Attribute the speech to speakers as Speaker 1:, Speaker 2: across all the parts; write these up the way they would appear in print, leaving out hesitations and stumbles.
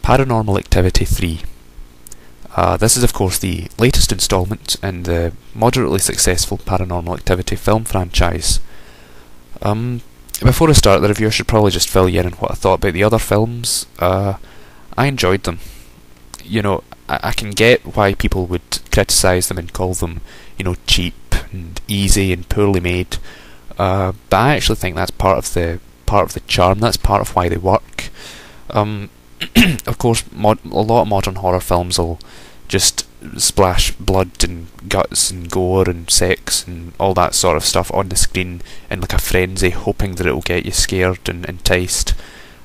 Speaker 1: Paranormal Activity 3. This is of course the latest instalment in the moderately successful Paranormal Activity film franchise. Before I start the review, I should probably just fill you in on what I thought about the other films. I enjoyed them. You know, I can get why people would criticise them and call them, cheap and easy and poorly made. But I actually think that's part of the charm. That's part of why they work. Of course, a lot of modern horror films will just splash blood and guts and gore and sex and all that sort of stuff on the screen in like a frenzy, hoping that it will get you scared and enticed.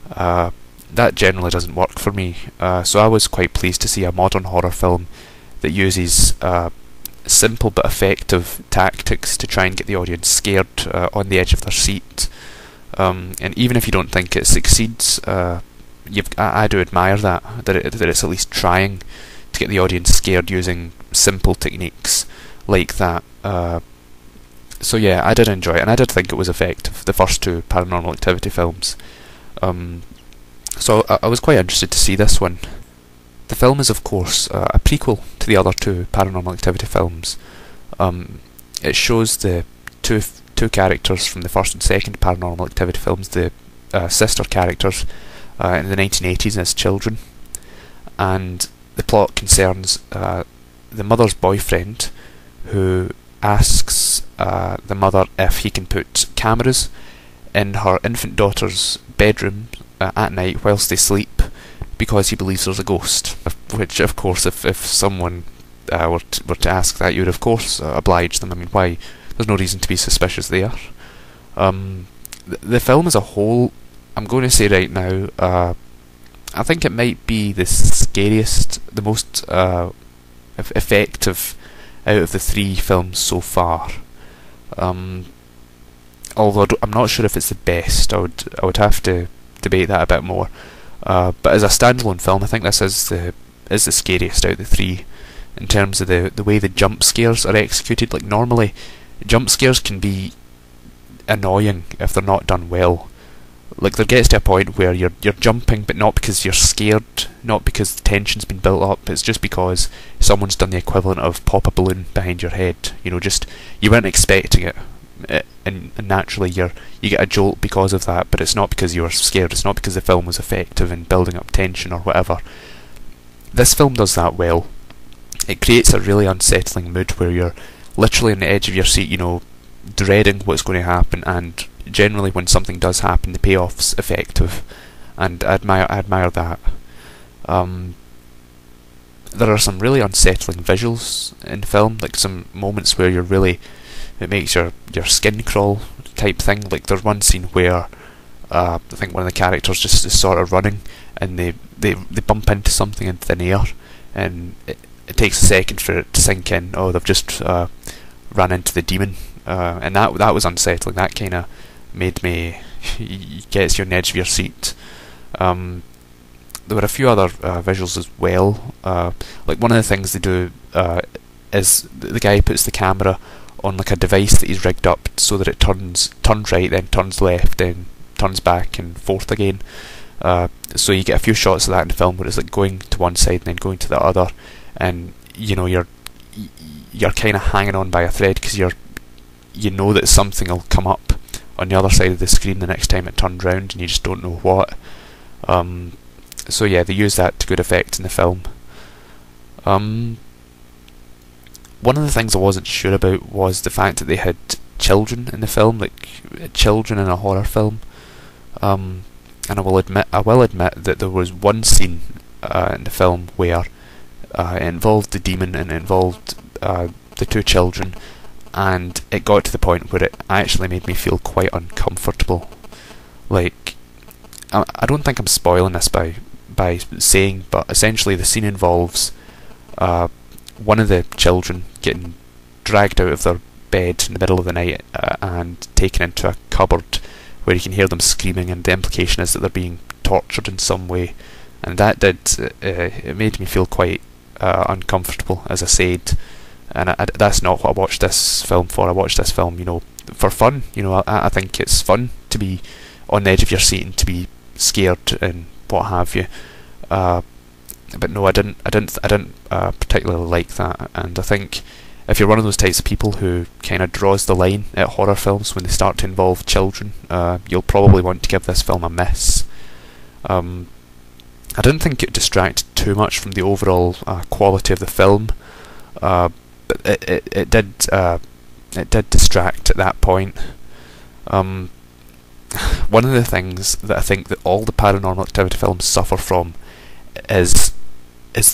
Speaker 1: That generally doesn't work for me. So I was quite pleased to see a modern horror film that uses simple but effective tactics to try and get the audience scared on the edge of their seat. And even if you don't think it succeeds, I do admire that it's at least trying to get the audience scared using simple techniques like that. So yeah, I did enjoy it, and I did think it was effective, the first two Paranormal Activity films. So I was quite interested to see this one. The film is of course a prequel to the other two Paranormal Activity films. It shows the two characters from the first and second Paranormal Activity films, the sister characters, in the 1980s as children, and the plot concerns the mother's boyfriend, who asks the mother if he can put cameras in her infant daughter's bedroom at night whilst they sleep, because he believes there's a ghost. Which, of course, if someone were to ask that, you would of course oblige them. I mean, why? There's no reason to be suspicious there. The film as a whole, I'm going to say right now, I think it might be the scariest, the most effective out of the three films so far. Although I'm not sure if it's the best. I would have to debate that a bit more. But as a standalone film, I think this is the scariest out of the three, in terms of the way the jump scares are executed. Like, normally jump scares can be annoying if they're not done well. Like, there gets to a point where you're jumping, but not because you're scared, not because the tension's been built up. It's just because someone's done the equivalent of pop a balloon behind your head. Just you weren't expecting it, and naturally you get a jolt because of that. But it's not because you were scared. It's not because the film was effective in building up tension or whatever. This film does that well. It creates a really unsettling mood where you're literally on the edge of your seat, dreading what's going to happen, and generally when something does happen, the payoff's effective, and I admire that. There are some really unsettling visuals in the film, like some moments where it makes your skin crawl type thing. Like, there's one scene where I think one of the characters just is sort of running, and they bump into something in thin air, and it takes a second for it to sink in. Oh, they've just run into the demon. And that was unsettling. That kind of made me gets you on the edge of your seat. There were a few other visuals as well. Like, one of the things they do is the guy puts the camera on like a device that he's rigged up so that it turns right, then turns left, then turns back and forth again. So you get a few shots of that in the film where it's like going to one side and then going to the other, and you're kind of hanging on by a thread because you know that something will come up on the other side of the screen the next time it turns round, and you just don't know what. So yeah, they use that to good effect in the film. One of the things I wasn't sure about was the fact that they had children in the film, like children in a horror film. And I will admit that there was one scene in the film where it involved the demon and it involved the two children, and it got to the point where it actually made me feel quite uncomfortable. Like, I don't think I'm spoiling this by saying, but essentially the scene involves one of the children getting dragged out of their bed in the middle of the night and taken into a cupboard where you can hear them screaming, and the implication is that they're being tortured in some way, and that it made me feel quite uncomfortable, as I said. And that's not what I watched this film for. I watched this film, for fun. I think it's fun to be on the edge of your seat and to be scared and what have you. But no, I didn't particularly like that, and I think if you're one of those types of people who kind of draws the line at horror films when they start to involve children, you'll probably want to give this film a miss. I didn't think it distracted too much from the overall quality of the film, but it did distract at that point. One of the things that I think that all the Paranormal Activity films suffer from is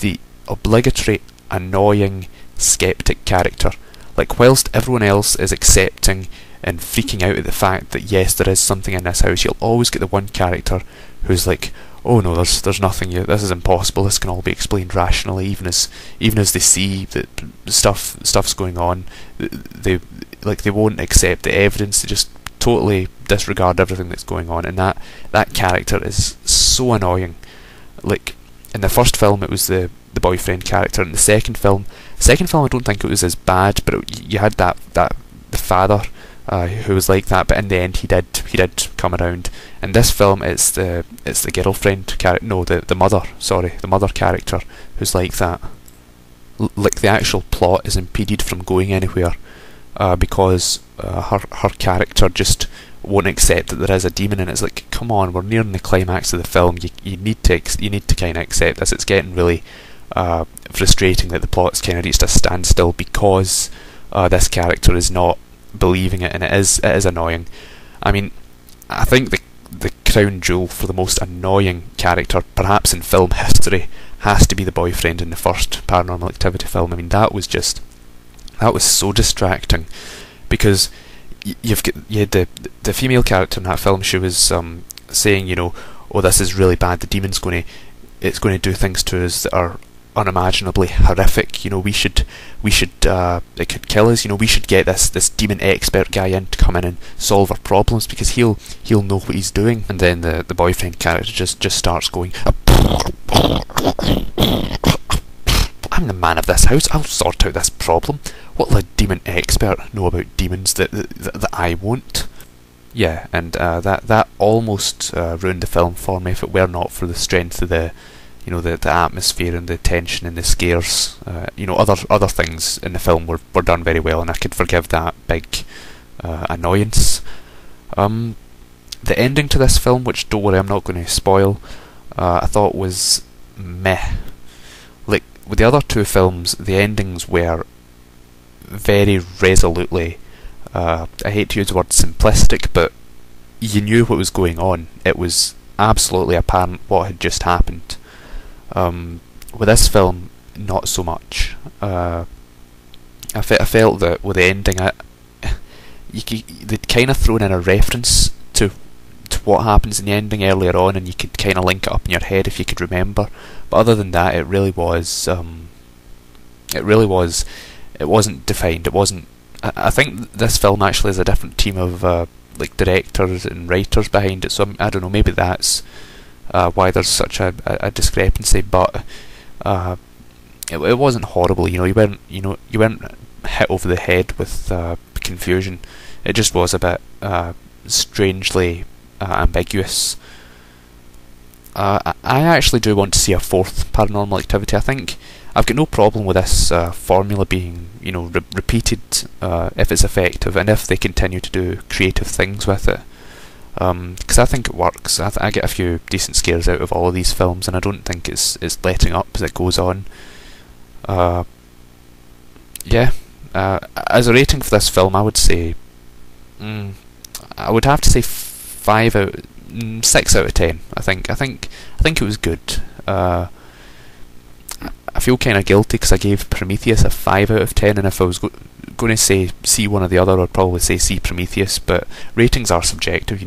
Speaker 1: the obligatory annoying skeptic character. Like, whilst everyone else is accepting and freaking out at the fact that yes, there is something in this house, you'll always get the one character who's like, oh no, there's nothing here, this is impossible, this can all be explained rationally, even as they see that stuff's going on, they won't accept the evidence, they just totally disregard everything that's going on, and that character is so annoying. Like, in the first film it was the boyfriend character. In the second film I don't think it was as bad, but you had that the father who was like that, but in the end he did come around. In this film it's the girlfriend character, no, the mother character who's like that. Like, the actual plot is impeded from going anywhere because her character just won't accept that there is a demon, and it's like, come on, we're nearing the climax of the film, you need to kind of accept this. It's getting really frustrating that the plot's kind of reached a standstill because this character is not believing it, and it is annoying. I mean, I think the crown jewel for the most annoying character perhaps in film history has to be the boyfriend in the first Paranormal Activity film. I mean, that was so distracting, because you had the female character in that film. She was saying, you know, oh, this is really bad, the demon's going to do things to us that are unimaginably horrific, you know, we should it could kill us, you know, we should get this demon expert guy in to come in and solve our problems because he'll know what he's doing. And then the boyfriend character just starts going, I'm the man of this house, I'll sort out this problem. What'll a demon expert know about demons that I won't? Yeah, and that almost ruined the film for me if it were not for the strength of the atmosphere and the tension and the scares. Other things in the film were done very well, and I could forgive that big annoyance. The ending to this film, which, don't worry, I'm not going to spoil, I thought was meh. Like, with the other two films, the endings were very resolutely, I hate to use the word simplistic, but you knew what was going on. It was absolutely apparent what had just happened. With this film, not so much. I felt that with the ending, they'd kind of thrown in a reference to what happens in the ending earlier on, and you could kind of link it up in your head if you could remember. But other than that, it wasn't defined. It wasn't. I think this film actually has a different team of like directors and writers behind it. So I don't know. Maybe that's why there's such a discrepancy. But it wasn't horrible. You weren't hit over the head with confusion. It just was a bit strangely ambiguous. I actually do want to see a fourth Paranormal Activity. I think I've got no problem with this formula being, repeated if it's effective and if they continue to do creative things with it. Because I think it works. I get a few decent scares out of all of these films, and I don't think it's letting up as it goes on. As a rating for this film, I would say, I would have to say 6 out of 10. I think it was good. I feel kind of guilty because I gave Prometheus a 5 out of 10, and if I was going to say see one or the other, I'd probably say see Prometheus. But ratings are subjective,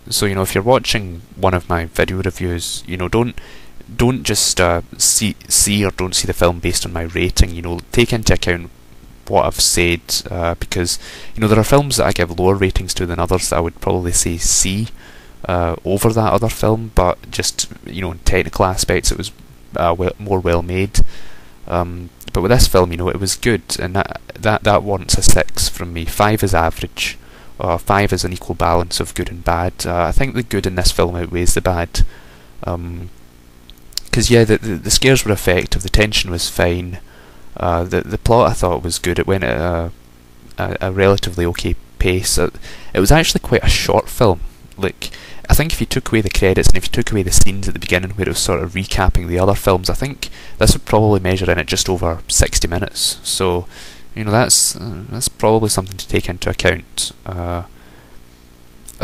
Speaker 1: So if you're watching one of my video reviews, don't just see or don't see the film based on my rating. Take into account what I've said, because there are films that I give lower ratings to than others that I would probably say see over that other film, but just in technical aspects it was more well made. But with this film, it was good, and that warrants a 6 from me. 5 is average. 5 is an equal balance of good and bad. I think the good in this film outweighs the bad. Because yeah, the scares were effective, the tension was fine, the plot I thought was good. It went at a relatively okay pace. It was actually quite a short film. Like, I think if you took away the credits and if you took away the scenes at the beginning where it was sort of recapping the other films, I think this would probably measure in at just over 60 minutes. So, you know, that's probably something to take into account. A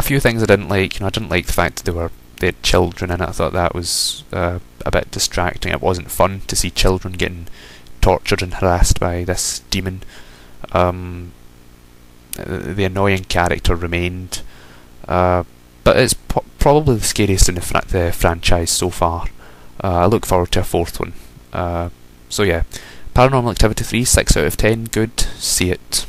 Speaker 1: few things I didn't like. You know, I didn't like the fact that they had children in it. I thought that was a bit distracting. It wasn't fun to see children getting tortured and harassed by this demon. The annoying character remained. But it's probably the scariest in the franchise so far. I look forward to a fourth one. So yeah, Paranormal Activity 3, 6 out of 10, good, see it.